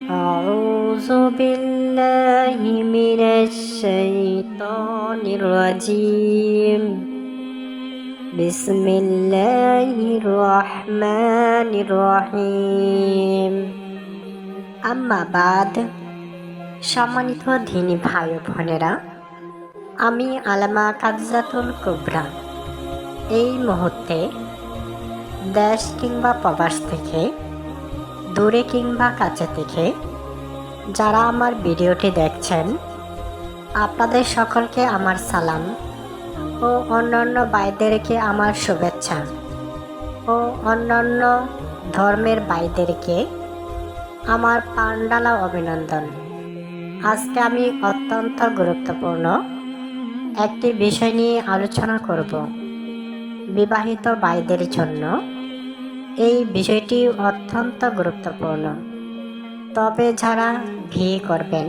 أعوذ بالله من الشيطان الرجيم بسم الله الرحمن الرحيم আম্মা বাদ। সম্মানিত দিনী ভাই ও বোনেরা, আমি আলেমা কাদজাতুল কুবরা এই মুহূর্তে দেশ কিংবা প্রবাস থেকে, দূরে কিংবা কাছে থেকে যারা আমার ভিডিওটি দেখছেন, আপনাদের সকলকে আমার সালাম ও অন্যান্য ভাইদেরকে আমার শুভেচ্ছা ও অন্যান্য ধর্মের ভাইদেরকে আমার প্রাণঢালা অভিনন্দন। আজকে আমি অত্যন্ত গুরুত্বপূর্ণ একটি বিষয় নিয়ে আলোচনা করব। বিবাহিত ভাইদের জন্য এই বিষয়টি অত্যন্ত গুরুত্বপূর্ণ। তবে যারা বিয়ে করবেন,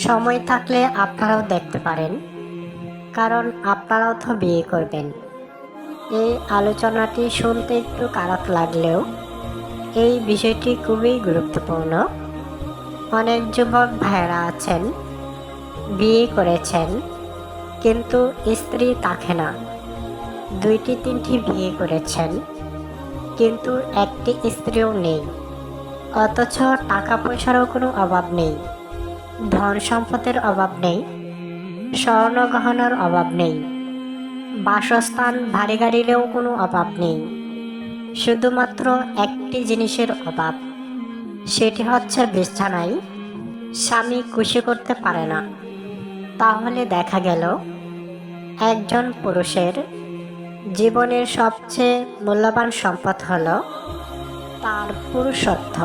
সময় থাকলে আপনারাও দেখতে পারেন, কারণ আপনারাও তো বিয়ে করবেন। এই আলোচনাটি শুনতে একটু খারাপ লাগলেও এই বিষয়টি খুবই গুরুত্বপূর্ণ। অনেক যুবক ভাইয়েরা আছেন, বিয়ে করেছেন কিন্তু স্ত্রী থাকে না, 2-3টি বিয়ে করেছেন কিন্তু একটি স্ত্রীও নেই, অথচ টাকা পয়সারও কোনো অভাব নেই, ধন সম্পদের অভাব নেই, স্বর্ণ গহনার অভাব নেই, বাসস্থান ভারী গাড়িরও কোনো অভাব নেই। শুধুমাত্র একটি জিনিসের অভাব, সেটি হচ্ছে বিছানায় স্বামী খুশি করতে পারে না। তাহলে দেখা গেল একজন পুরুষের জীবনের সবচেয়ে মূল্যবান সম্পদ হলো তার পুরুষত্ব।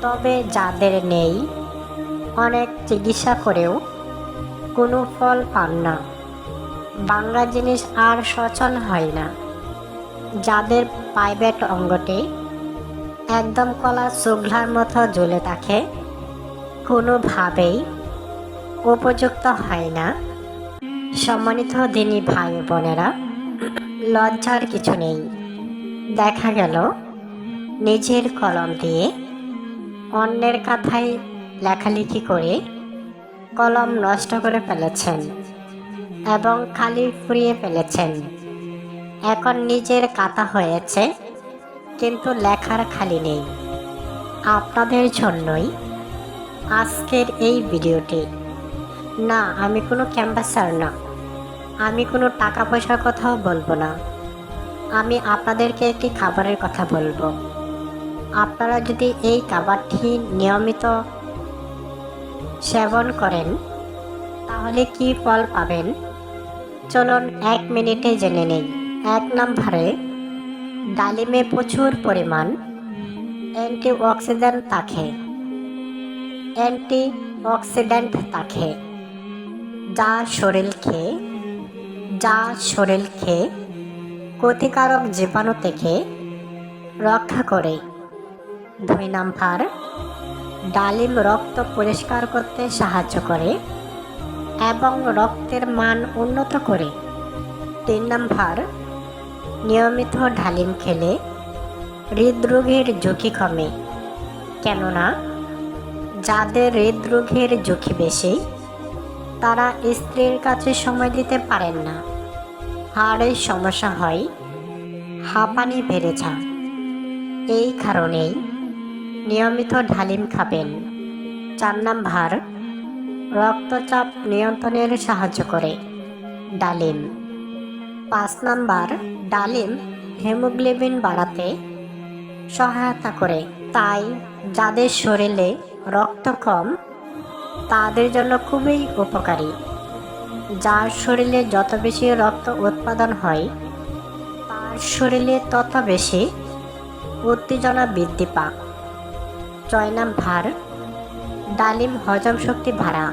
তবে যাদের নেই, অনেক চিকিৎসা করেও কোনো ফল পান না, বাংলা জিনিস আর সচল হয় না। যাদের প্রাইভেট অঙ্গটি একদম কলা চোগলার মতো ঝুলে থাকে, কোনোভাবেই উপযুক্ত হয় না। সম্মানিত দিনী ভাই বোনেরা, লজ্জার কিছু নেই। দেখা গেল নিজের কলম দিয়ে অন্যের কথায় লেখালেখি করে কলম নষ্ট করে ফেলেছেন এবং খালি ফুরিয়ে ফেলেছেন। এখন নিজের কাতা হয়েছে কিন্তু লেখার খালি নেই। আপনাদের জন্যই আজকের এই ভিডিওটি। না, আমি কোনো ক্যাম্পাসার না, আমি কোনো টাকা পয়সার কথাও বলবো না। আমি আপনাদেরকে একটি খাবারের কথা বলবো। আপনারা যদি এই খাবারটি নিয়মিত সেবন করেন, তাহলে কি ফল পাবেন চলুন 1 মিনিটে জেনে নেই। 1 নম্বরে, ডালিমে প্রচুর পরিমাণ অ্যান্টিঅক্সিডেন্ট থাকে, যা শরীরকে ক্ষতিকারক জীবাণু থেকে রক্ষা করে। 2 নাম্বার, ডালিম রক্ত পরিষ্কার করতে সাহায্য করে এবং রক্তের মান উন্নত করে। 3 নাম্বার, নিয়মিত ডালিম খেলে হৃদরোগের ঝুঁকি কমে। কেননা যাদের হৃদরোগের ঝুঁকি বেশি, তারা স্ত্রীর কাছে সময় দিতে পারেন না, হাড়ের সমস্যা হয়, হাঁপানি বেড়ে যায়। এই কারণেই নিয়মিত ডালিম খাবেন। 4 নাম্বার, রক্তচাপ নিয়ন্ত্রণের সাহায্য করে ডালিম। 5 নাম্বার, ডালিম হিমোগ্লোবিন বাড়াতে সহায়তা করে। তাই যাদের শরীরে রক্ত কম, তাদের জন্য খুবই উপকারী। যার শরীরে যত বেশি রক্ত উৎপাদন হয়, তার শরীরে তত বেশি উত্তেজনা বৃদ্ধি পায়। 6 নাম্বার, ডালিম হজম শক্তি বাড়া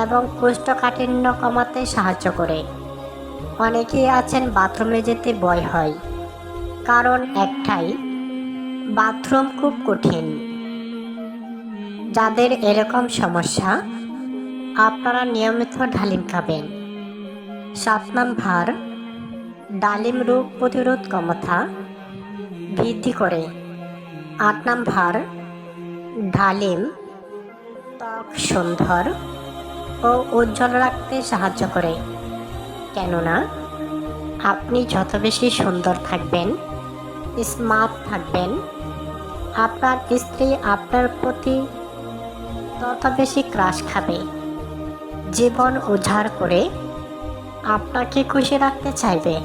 এবং কোষ্ঠকাঠিন্য কমাতে সাহায্য করে। অনেকেই আছেন বাথরুমে যেতে ভয় হয়, কারণ একটাই, বাথরুম খুব কঠিন। যাদের এরকম সমস্যা, আপনারা নিয়মিত ডালিম খাবেন। 7 নাম্বার, ডালিম রোগ প্রতিরোধ ক্ষমতা বৃদ্ধি করে। 8 নাম্বার, ডালিম ত্বক সুন্দর ও উজ্জ্বল রাখতে সাহায্য করে, কেননা আপনি যত বেশি সুন্দর থাকবেন, স্মার্ট থাকবেন, আপনার স্ত্রী আপনার প্রতি তত বেশি ক্রাশ খাবে, জীবন উজাড় করে আপনাকে খুশি রাখতে চাইবে।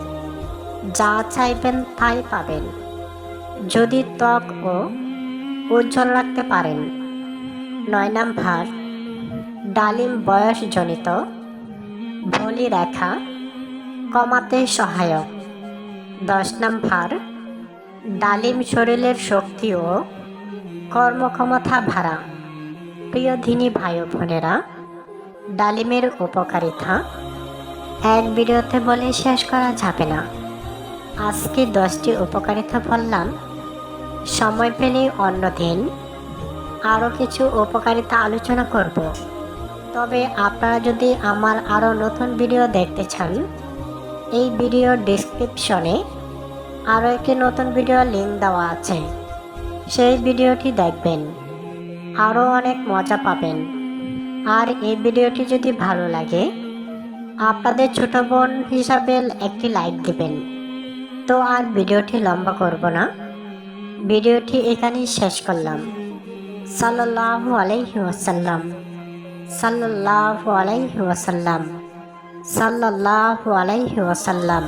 যা চাইবেন তাই পাবেন যদি ত্বক ও উজ্জ্বল রাখতে পারেন। 9 নাম্বার, ডালিম বয়সজনিত বলি রেখা কমাতে সহায়ক। 10 নাম্বার, ডালিম শরীরের শক্তি ও কর্মক্ষমতা বাড়া। প্রিয় ধিনী ভাই ও বোনেরা, ডালিমের উপকারিতা এক ভিডিওতে বলে শেষ করা যাবে না। আজকে 10টি উপকারিতা বললাম, সময় পেলে অন্যদিন আরও কিছু উপকারিতা আলোচনা করব। তবে আপনারা যদি আমার আরও নতুন ভিডিও দেখতে চান, এই ভিডিওর ডেসক্রিপশনে আরও একটি নতুন ভিডিও লিঙ্ক দেওয়া আছে, সেই ভিডিওটি দেখবেন, আরও অনেক মজা পাবেন। আর এই ভিডিওটি যদি ভালো লাগে, আপনাদের ছোট বোন হিসাবে একটি লাইক দিবেন। তো আর ভিডিওটি লম্বা করব না, ভিডিওটি এখানেই শেষ করলাম। সাল্লাল্লাহু আলাইহি ওয়াসাল্লাম, সাল্লাল্লাহু আলাইহি ওয়াসাল্লাম, সাল্লাল্লাহু আলাইহি ওয়াসাল্লাম।